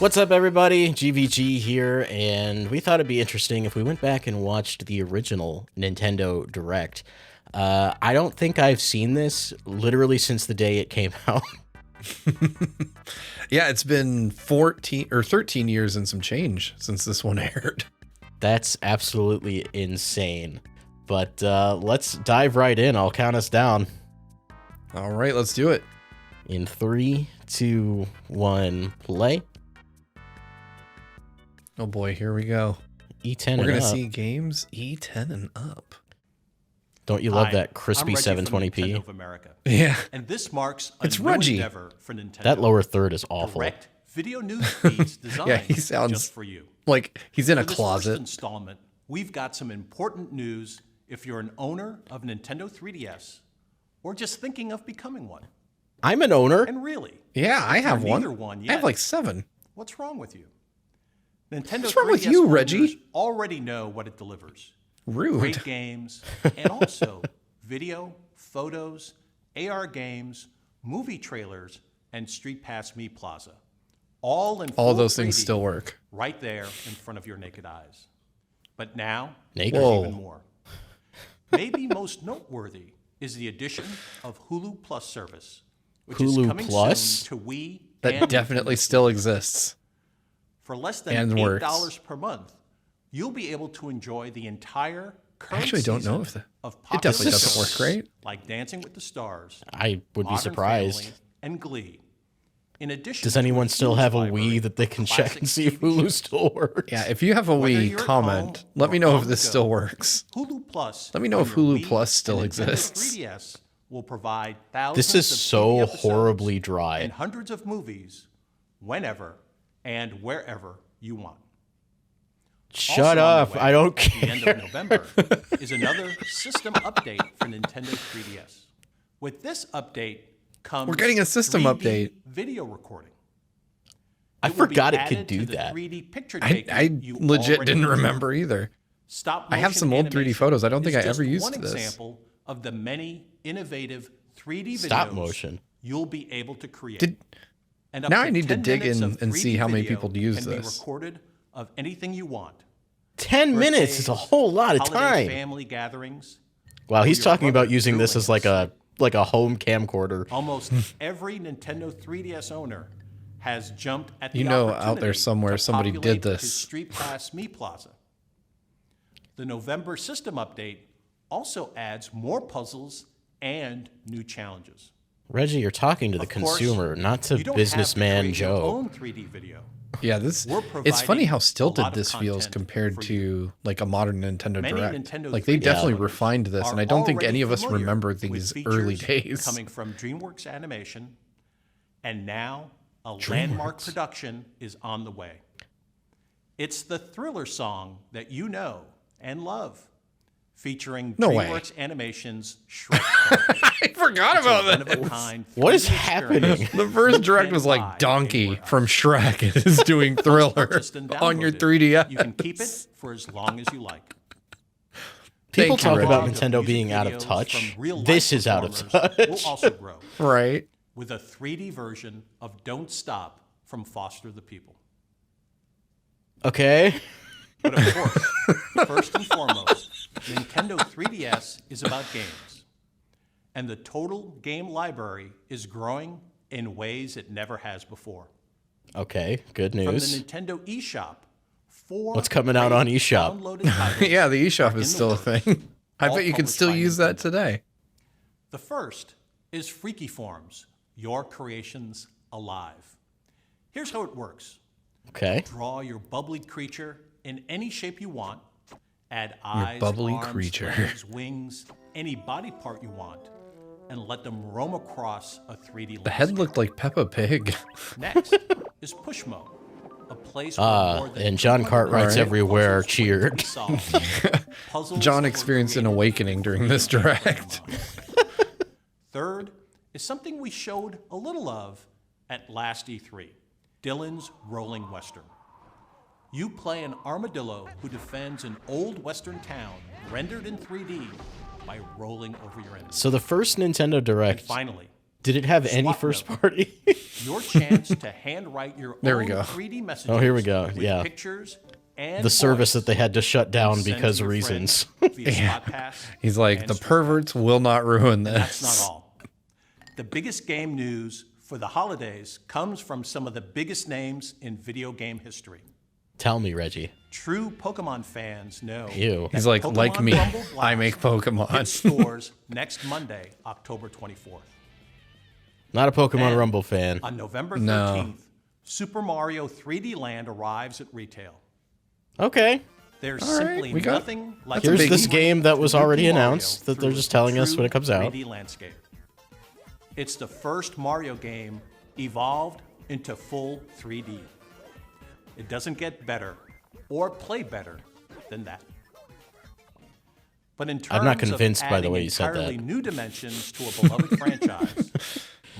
What's up, everybody? GVG here, and we thought it'd be interesting if we went back and watched the original Nintendo Direct. I don't think I've seen this literally since the day it came out. Yeah, it's been 14 or 13 years and some change since this one aired. That's absolutely insane. But let's dive right in. I'll count us down. All right, let's do it. In 3, 2, 1, play. Oh boy, here we go. E10 We're and going to up. see games E10 and up. Don't you love that crispy I'm Reggie 720p? from Nintendo of America. Yeah. And this marks a It's new Reggie. endeavor for Nintendo. That lower third is awful. Direct video news feeds designed Yeah, he sounds just for you. like he's in a For this closet. first installment, we've got some important news if you're an owner of Nintendo 3DS or just thinking of becoming one. I'm an owner. And really, Yeah, I have you're one. neither one I yet. have like 7. What's wrong with you? Nintendo What's wrong with 3DS you, owners Reggie? already know what it delivers. Rude. Great games, and also video, photos, AR games, movie trailers, and Street Pass Me Plaza. All in All full those things 3D, still work. right there in front of your naked eyes. But now, Naked? there's Whoa. even more. Maybe most noteworthy is the addition of Hulu Plus service, which is Hulu coming Plus? soon to Wii That and definitely Nintendo still Switch. exists. For less than and $8 works. per month, you'll be able to enjoy the entire current I actually don't know season if of it popular definitely doesn't shows work, right? like Dancing with the Stars, I would be Modern surprised. Family, and Glee. In addition, Does to anyone its still huge have a library Wii that they of can check classic and see if TV Hulu shows. still works? Yeah, if you have a Whether Wii, you're at comment. home Let me or know on if the this go, still works. Hulu Plus. Let me know on if your Hulu Wii Plus still and Nintendo exists. 3DS will provide thousands This is of so TV episodes horribly dry. and hundreds of movies whenever and wherever you want. Shut Also on the up. way I don't at the end care. of November is another system update for Nintendo 3DS. With this update comes We're getting a system 3D update. video recording. I It will be forgot it could added to do the that. 3D picture I taking you legit already didn't enjoy. remember either. Stop I have some motion old 3D animation photos. I don't think is I ever just used one this. example of the many innovative 3D Stop videos motion. you'll be able to create. Did And up now to I need to 10 dig minutes in of and 3D see how many video people use can this. Be recorded of anything you want. 10 minutes is a whole lot of Holiday time. family gatherings. Wow, he's your talking about brother using this as like a home camcorder. Almost every Nintendo 3DS owner has jumped at the You know, out there opportunity somewhere to somebody did populate this. his Street Pass Me Plaza. The November system update also adds more puzzles and new challenges. Reggie, you're talking to the Of course, consumer, not you to don't businessman have to create your Joe. own 3D video. Yeah, this We're it's funny providing how a stilted lot of this feels content compared for to like a modern Nintendo Many Direct. Nintendo Like they 3DS definitely owners refined this, and are I don't think already any of us familiar remember with these features early days. coming from DreamWorks Animation, and now a landmark production is on the way. It's the Thriller song that you know and love, featuring No way. DreamWorks Animation's Shrek. I forgot about One that. of a kind. What is 3D happening? experience The first you direct can was buy like Donkey anywhere from else. Shrek is doing Thriller Purchased and on your downloaded. 3DS. You can keep it for as long as you like. People Thank you, talk Reggie. about Blog of Nintendo music being out of videos touch. from real-life This is out of performers touch. Will also grow Right. with a 3D version of Don't Stop from Foster the People. Okay. But of course, first and foremost, Nintendo 3DS is about games. And the total game library is growing in ways it never has before. Okay, good From the news. Nintendo eShop, 4 What's coming out on great eShop? downloaded titles Yeah, the eShop are in is the still a works. thing. I all bet you can published still by use that Nintendo. today. The first is Freaky Forms, Your Creations Alive. Here's how it works. Okay. Draw your bubbly creature in any shape you want. Add eyes, bubbly arms, creature. legs, wings, any body part you want, and let them roam across a 3D The head landscape. looked like Peppa Pig. Next is Push Mode, a place where more than and John 200 Cartwright's Right. everywhere puzzles wait to be cheered. solved. Puzzles John were experienced an created awakening during this direct. Third is something we showed a little of at last E3, Dylan's Rolling Western. You play an armadillo who defends an old western town rendered in 3D by rolling over your enemies. So the first Nintendo And Direct finally, Did it have any Swapnote. first party? Your chance to handwrite your There we own go. 3D messages. Oh, here we go. With Yeah. pictures and The service voice that they had to shut down sent to because your reasons. friends via SpotPass He's like, and the Street perverts will not ruin this. That's not all. The biggest game news for the holidays comes from some of the biggest names in video game history. Tell me, Reggie. True Pokemon fans know Ew. that He's like Pokemon me. Rumble Blast I make Pokemon. hits stores next Monday, October 24th. Not a Pokemon And Rumble fan. On November 13th, No. Super Mario 3D Land arrives at retail. Okay. There's All right, simply we got- nothing like Here's a this big game that was Super already Mario announced that they're through just a telling us true when it comes out. 3D landscape. It's the first Mario game evolved into full 3D. It doesn't get better or play better than that. But in terms I'm not convinced of by the way adding you said that. entirely new dimensions to a beloved franchise,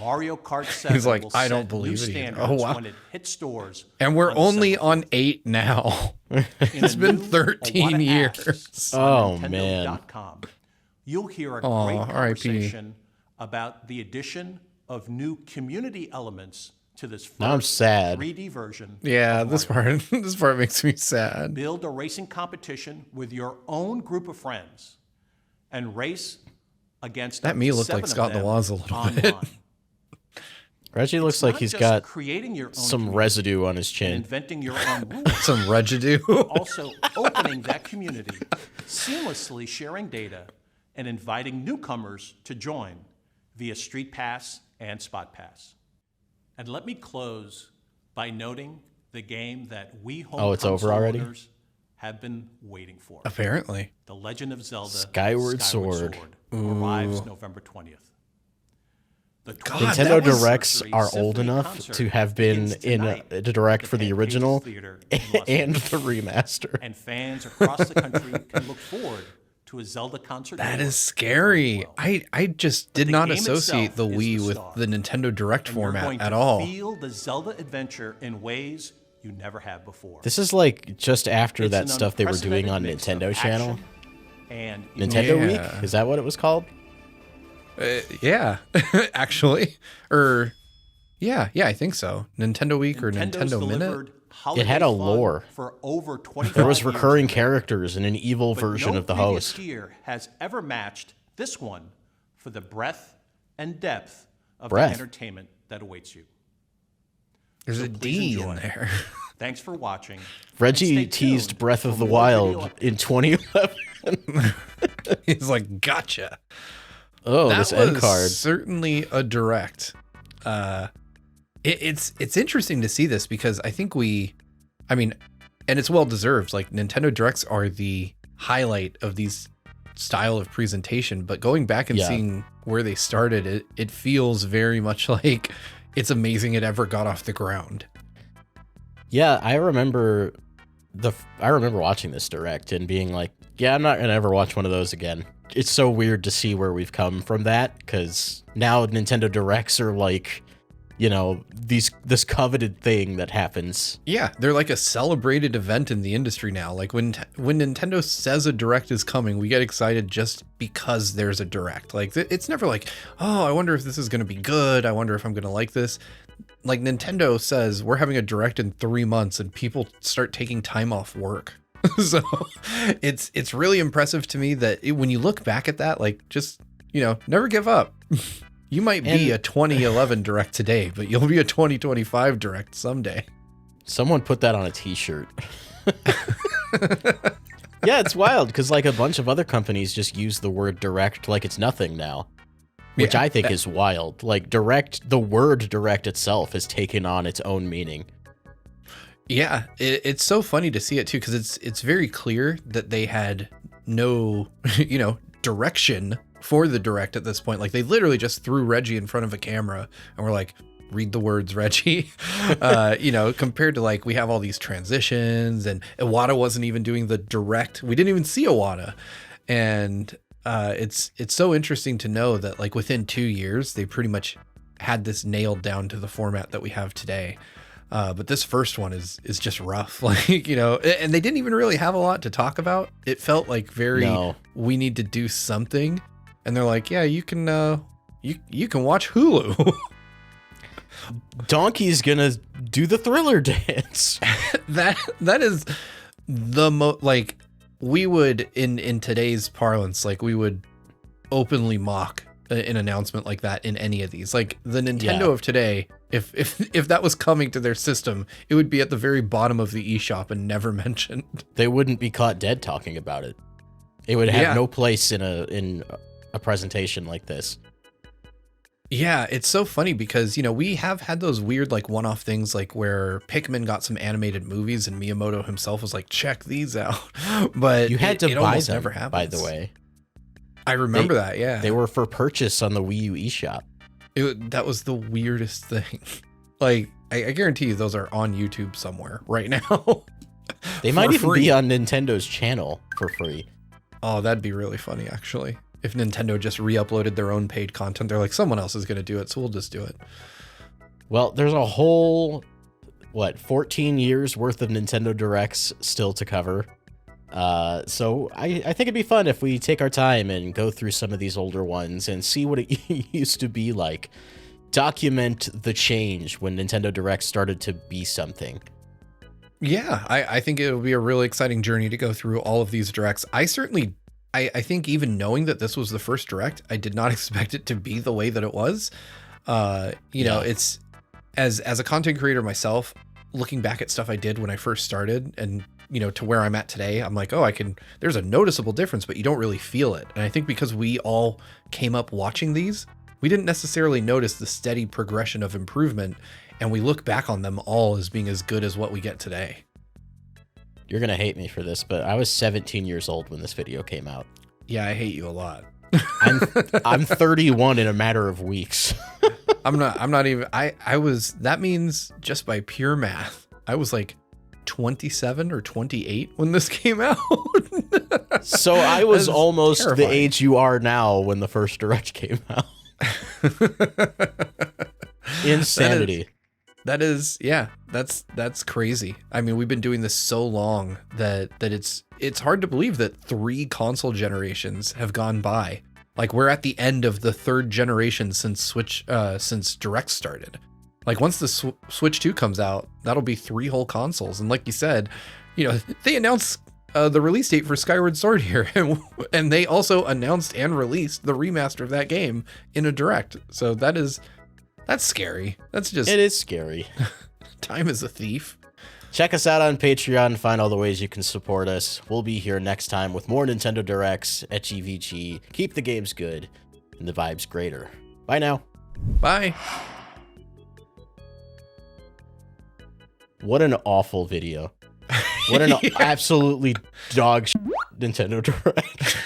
Mario Kart 7 He's like, will I don't set believe new it either. standards Oh, wow. when it hits stores. And we're on only December on 8 now. In It's a been new 13 Iwata years. Asks Oh, on man. Nintendo.com, you'll hear a Aw, great R.I.P.. conversation about the addition of new community elements to this first Now I'm sad. 3D version. Yeah, of this Mario. part this part makes me sad. Build a racing competition with your own group of friends and race against That up me to looked 7 like of Scott them Laws a little online. bit. Reggie looks It's like not he's just got creating your own some community residue on his and chin. inventing your own rules. Some residue. Also opening that community, seamlessly sharing data, and inviting newcomers to join via Street Pass and Spot Pass. And let me close by noting the game that we home Oh, it's over console already? owners have been waiting for. Apparently. The Legend of Zelda Skyward Sword. arrives November 20th. The Nintendo that was- Directs are Symphony old enough concert to have been begins in tonight a direct for at the Fantasia original Theater in Los and Angeles. the remaster. And fans across the country can look forward to a Zelda concert. That tour is scary. as well. I just did the not game associate the itself is Wii the with star. the Nintendo Direct And you're format going at to all. feel the Zelda adventure in ways you never have before. This is like just after It's that an stuff they were doing on unprecedented mix of Nintendo Channel. action and Nintendo emotion. Yeah. Week? Is that what it was called? Yeah, actually. Or yeah, I think so. Nintendo Week or Nintendo's Nintendo Minute. delivered holiday It had a fun lore. for over 25 There was years recurring now. characters and an evil But version no of the previous host. year has ever matched this one for the breadth and depth of Breath. the entertainment that awaits you. There's So a please D enjoy. in there. Thanks for watching. Reggie And stay teased tuned Breath of for the more Wild video in 2011. He's like, gotcha. Oh, That this end was card. certainly a direct. It's interesting to see this because I think I mean, and it's well deserved. Like Nintendo Directs are the highlight of these style of presentation. But going back and Yeah. seeing where they started, it feels very much like it's amazing it ever got off the ground. Yeah, I remember watching this direct and being like, yeah, I'm not going to ever watch one of those again. It's so weird to see where we've come from that, because now Nintendo Directs are like, you know, this coveted thing that happens. Yeah, they're like a celebrated event in the industry now. Like when Nintendo says a direct is coming, we get excited just because there's a direct. Like it's never like, oh, I wonder if this is going to be good. I wonder if I'm going to like this. Like Nintendo says, we're having a direct in 3 months and people start taking time off work. So it's really impressive to me that when you look back at that, like just, you know, never give up. You might be a 2011 direct today, but you'll be a 2025 direct someday. Someone put that on a t-shirt. Yeah, it's wild because like a bunch of other companies just use the word direct like it's nothing now, which Yeah, I think is wild. Like direct, the word direct itself has taken on its own meaning. Yeah, it's so funny to see it too, because it's very clear that they had no, you know, direction for the direct at this point. Like they literally just threw Reggie in front of a camera and were like, read the words, Reggie. You know, compared to like we have all these transitions and Iwata wasn't even doing the direct. We didn't even see Iwata. And it's so interesting to know that like within 2 years, they pretty much had this nailed down to the format that we have today. But this first one is just rough, like, you know, and they didn't even really have a lot to talk about. It felt like very, No. we need to do something. And they're like, yeah, you can you can watch Hulu. Donkey's gonna do the Thriller dance. that is the like we would in today's parlance, like we would openly mock an announcement like that in any of these. Like the Nintendo of today, if that was coming to their system, it would be at the very bottom of the eShop and never mentioned. They wouldn't be caught dead talking about it. It would have no place in a presentation like this. Yeah, it's so funny because, you know, we have had those weird like one-off things like where Pikmin got some animated movies and Miyamoto himself was like, check these out. But you had to buy them, never happens. by the way. I remember that, yeah. They were for purchase on the Wii U eShop. That was the weirdest thing. Like, I guarantee you those are on YouTube somewhere right now. They might even be on Nintendo's channel for free. Oh, that'd be really funny, actually. If Nintendo just re-uploaded their own paid content, they're like, someone else is going to do it, so we'll just do it. Well, there's a whole, 14 years worth of Nintendo Directs still to cover. So I think it'd be fun if we take our time and go through some of these older ones and see what it used to be like. Document the change when Nintendo Direct started to be something. Yeah, I think it'll be a really exciting journey to go through all of these Directs. I think even knowing that this was the first Direct, I did not expect it to be the way that it was. You know, it's as a content creator myself, looking back at stuff I did when I first started and, you know, to where I'm at today, I'm like, oh, there's a noticeable difference, but you don't really feel it. And I think because we all came up watching these, we didn't necessarily notice the steady progression of improvement. And we look back on them all as being as good as what we get today. You're going to hate me for this, but I was 17 years old when this video came out. Yeah, I hate you a lot. I'm 31 in a matter of weeks. I'm not even, that means just by pure math, I was like 27 or 28 when this came out. So I was almost terrifying. the age you are now when the first Direct came out. Insanity. That's crazy. I mean, we've been doing this so long that it's hard to believe that 3 console generations have gone by. Like we're at the end of the 3rd generation since Direct started. Like once the Switch 2 comes out, that'll be 3 whole consoles. And like you said, you know, they announced the release date for Skyward Sword here, and they also announced and released the remaster of that game in a Direct. So that's scary. It is scary. Time is a thief. Check us out on Patreon. Find all the ways you can support us. We'll be here next time with more Nintendo Directs at GVG. Keep the games good and the vibes greater. Bye now. Bye. What an awful video. What an absolutely dog shit Nintendo Direct.